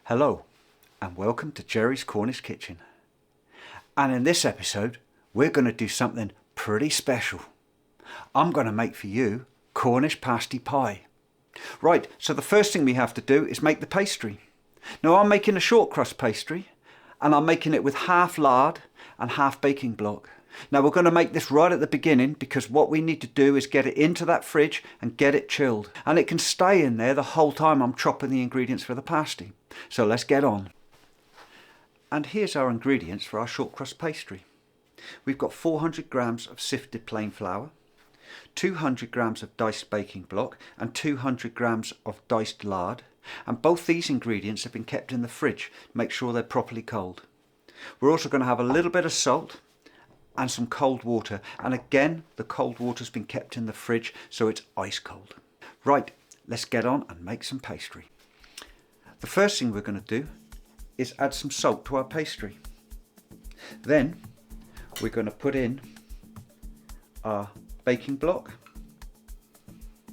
Hello and welcome to Jerry's Cornish Kitchen. And in this episode we're going to do something pretty special. I'm going to make for you Cornish Pasty Pie. Right, so the first thing we have to do is make the pastry. Now I'm making a short crust pastry and I'm making it with half lard and half baking block. Now we're going to make this right at the beginning because what we need to do is get it into that fridge and get it chilled. And it can stay in there the whole time I'm chopping the ingredients for the pasty. So let's get on. And here's our ingredients for our short crust pastry. We've got 400 grams of sifted plain flour, 200 grams of diced baking block and 200 grams of diced lard. And both these ingredients have been kept in the fridge to make sure they're properly cold. We're also going to have a little bit of salt and some cold water, and again the cold water's been kept in the fridge so it's ice cold. Right, let's get on and make some pastry. The first thing we're going to do is add some salt to our pastry. Then we're going to put in our baking block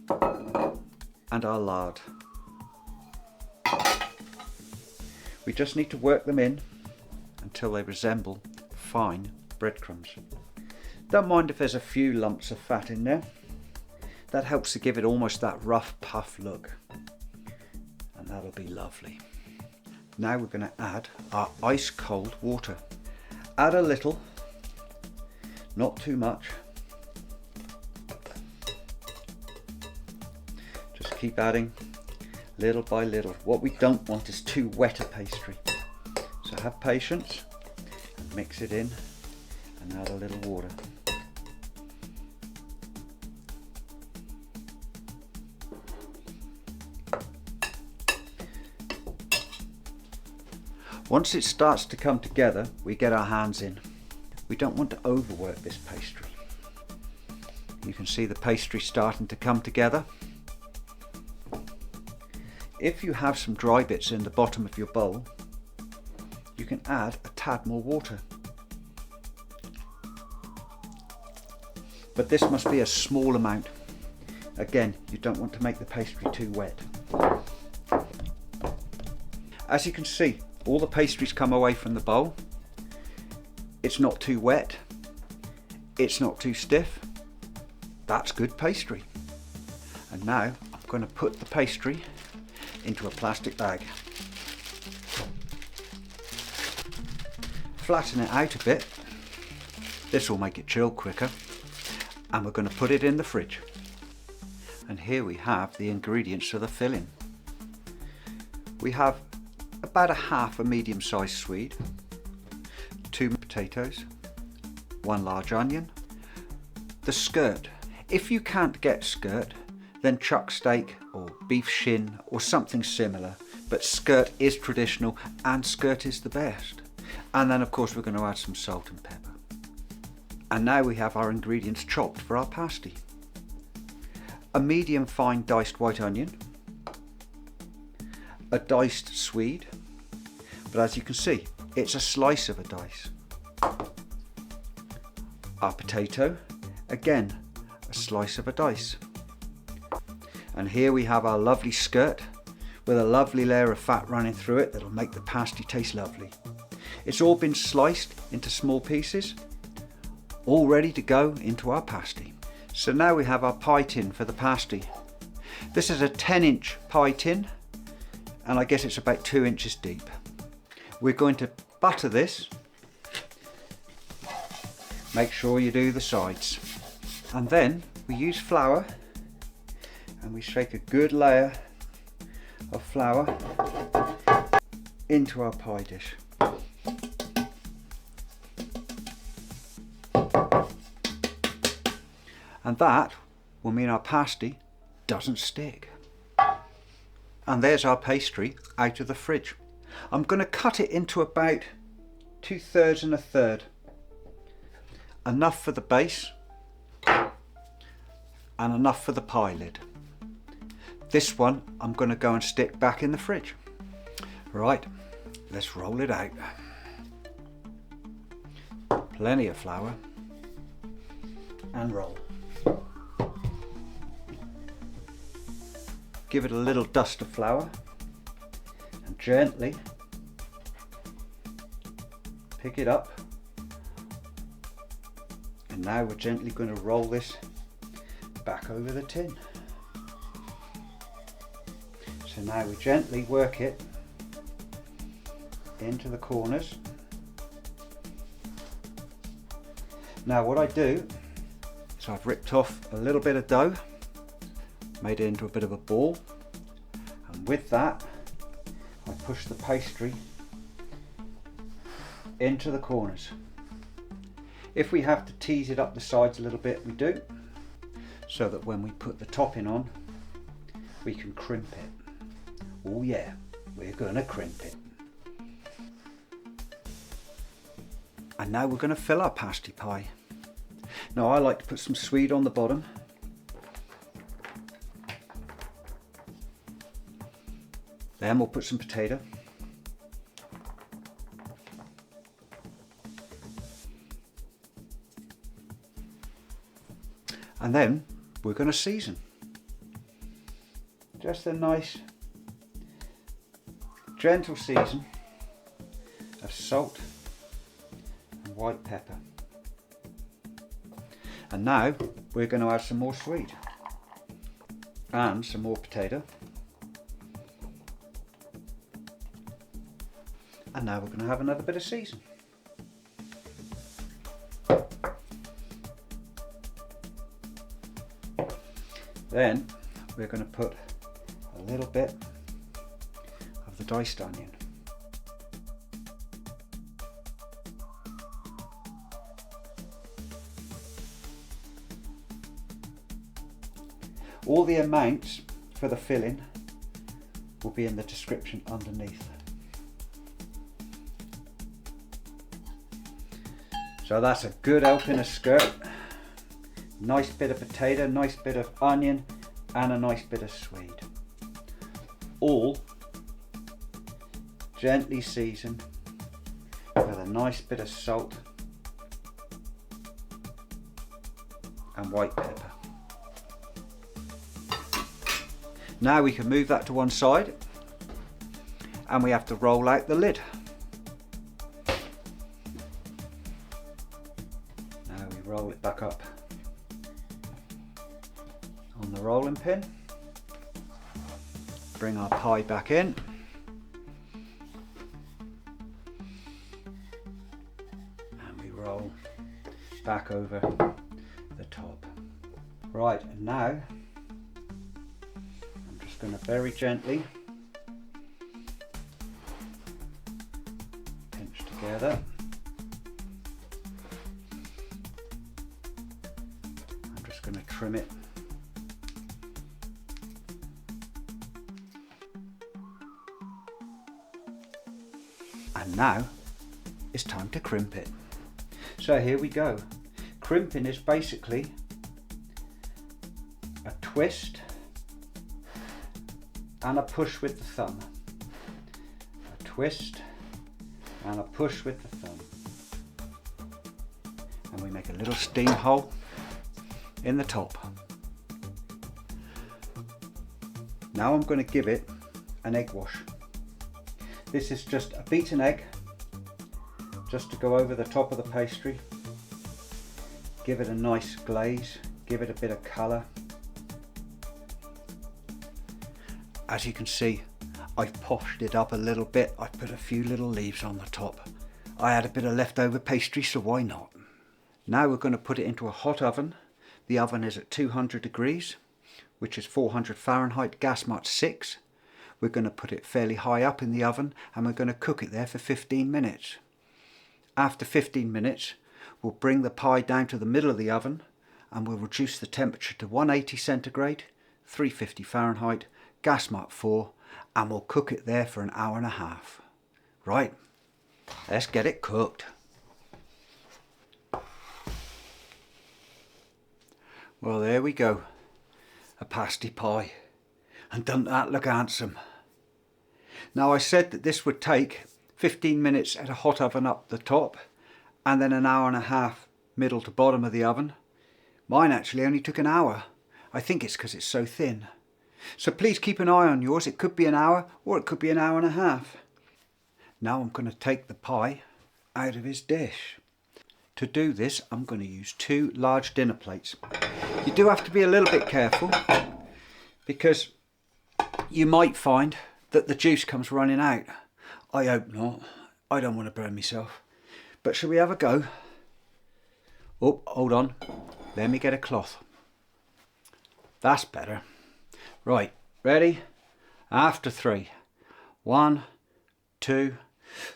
and our lard. We just need to work them in until they resemble fine breadcrumbs. Don't mind if there's a few lumps of fat in there. That helps to give it almost that rough puff look. And that'll be lovely. Now we're going to add our ice cold water. Add a little, not too much. Just keep adding little by little. What we don't want is too wet a pastry. So have patience and mix it in and add a little water. Once it starts to come together, we get our hands in. We don't want to overwork this pastry. You can see the pastry starting to come together. If you have some dry bits in the bottom of your bowl, you can add a tad more water. But this must be a small amount. Again, you don't want to make the pastry too wet. As you can see, all the pastries come away from the bowl. It's not too wet. It's not too stiff. That's good pastry. And now I'm going to put the pastry into a plastic bag. Flatten it out a bit. This will make it chill quicker. And we're going to put it in the fridge. And here we have the ingredients for the filling. We have about a half a medium-sized swede, 2 potatoes, 1 large onion, the skirt. If you can't get skirt, then chuck steak or beef shin or something similar, but skirt is traditional and skirt is the best. And then of course we're going to add some salt and pepper. And now we have our ingredients chopped for our pasty. A medium fine diced white onion, a diced swede, but as you can see, it's a slice of a dice. Our potato, again, a slice of a dice. And here we have our lovely skirt with a lovely layer of fat running through it that'll make the pasty taste lovely. It's all been sliced into small pieces, all ready to go into our pasty. So now we have our pie tin for the pasty. This is a 10-inch pie tin, and I guess it's about 2 inches deep. We're going to butter this. Make sure you do the sides. And then we use flour, and we shake a good layer of flour into our pie dish. And that will mean our pasty doesn't stick. And there's our pastry out of the fridge. I'm going to cut it into about 2/3 and 1/3. Enough for the base and enough for the pie lid. This one I'm going to go and stick back in the fridge. Right, let's roll it out. Plenty of flour and roll. Give it a little dust of flour and gently pick it up, and now we're gently going to roll this back over the tin. So now we gently work it into the corners. Now what I do is I've ripped off a little bit of dough, made it into a bit of a ball, and with that I push the pastry into the corners. If we have to tease it up the sides a little bit, we do, so that when we put the topping on we can crimp it. Oh yeah, we're going to crimp it. And now we're going to fill our pasty pie. Now I like to put some swede on the bottom. Then we'll put some potato. And then we're going to season. Just a nice gentle season of salt and white pepper. And now we're going to add some more swede and some more potato. And now we're going to have another bit of season. Then we're going to put a little bit of the diced onion. All the amounts for the filling will be in the description underneath. So that's a good helping of skirt. Nice bit of potato, nice bit of onion, and a nice bit of swede. All gently seasoned with a nice bit of salt and white pepper. Now we can move that to one side, and we have to roll out the lid. Now we roll it back up on the rolling pin, bring our pie back in, and we roll back over the top. Right, and now I'm just going to very gently pinch together. I'm just going to trim it. And now it's time to crimp it. So here we go. Crimping is basically a twist and a push with the thumb. A twist and a push with the thumb. And we make a little steam hole in the top. Now I'm going to give it an egg wash. This is just a beaten egg, just to go over the top of the pastry. Give it a nice glaze, give it a bit of colour. As you can see, I've poshed it up a little bit. I put a few little leaves on the top. I had a bit of leftover pastry, so why not? Now we're going to put it into a hot oven. The oven is at 200 degrees, which is 400 Fahrenheit, gas mark 6. We're going to put it fairly high up in the oven, and we're going to cook it there for 15 minutes. After 15 minutes, we'll bring the pie down to the middle of the oven, and we'll reduce the temperature to 180 centigrade, 350 Fahrenheit, gas mark 4, and we'll cook it there for an hour and a half. Right, let's get it cooked. Well, there we go, a pasty pie. And doesn't that look handsome? Now I said that this would take 15 minutes at a hot oven up the top, and then an hour and a half middle to bottom of the oven. Mine actually only took an hour. I think it's because it's so thin. So please keep an eye on yours. It could be an hour or it could be an hour and a half. Now I'm going to take the pie out of his dish. To do this, I'm going to use 2 large dinner plates. You do have to be a little bit careful because you might find that the juice comes running out. I hope not. I don't want to burn myself. But shall we have a go? Oh, hold on. Let me get a cloth. That's better. Right, ready? After 3. 1, 2,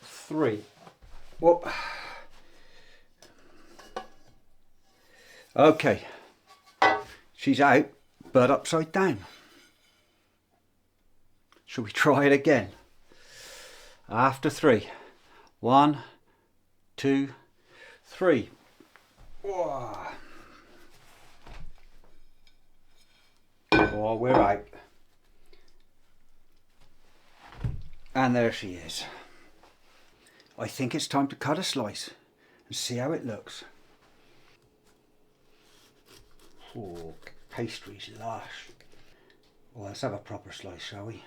3. Whoop. Okay. She's out, but upside down. Shall we try it again? After 3. 1, 2, 3. Whoa. Oh, we're out. And there she is. I think it's time to cut a slice and see how it looks. Oh, pastry's lush. Well, let's have a proper slice, shall we?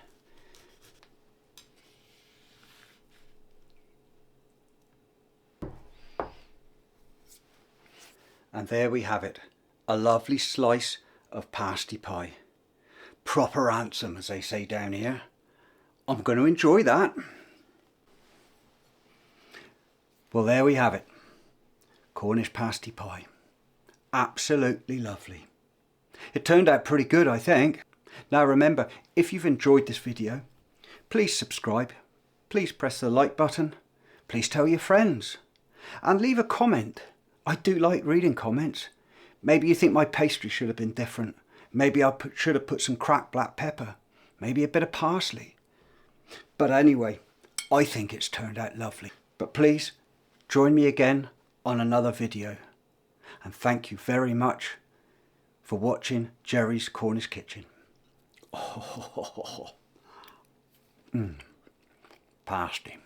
And there we have it, a lovely slice of pasty pie. Proper handsome, as they say down here. I'm going to enjoy that. Well, there we have it, Cornish pasty pie. Absolutely lovely. It turned out pretty good, I think. Now remember, if you've enjoyed this video, please subscribe, please press the like button, please tell your friends, and leave a comment. I do like reading comments. Maybe you think my pastry should have been different. Maybe I should have put some cracked black pepper, maybe a bit of parsley. But anyway, I think it's turned out lovely. But please, join me again on another video. And thank you very much for watching Jerry's Cornish Kitchen. Pasty.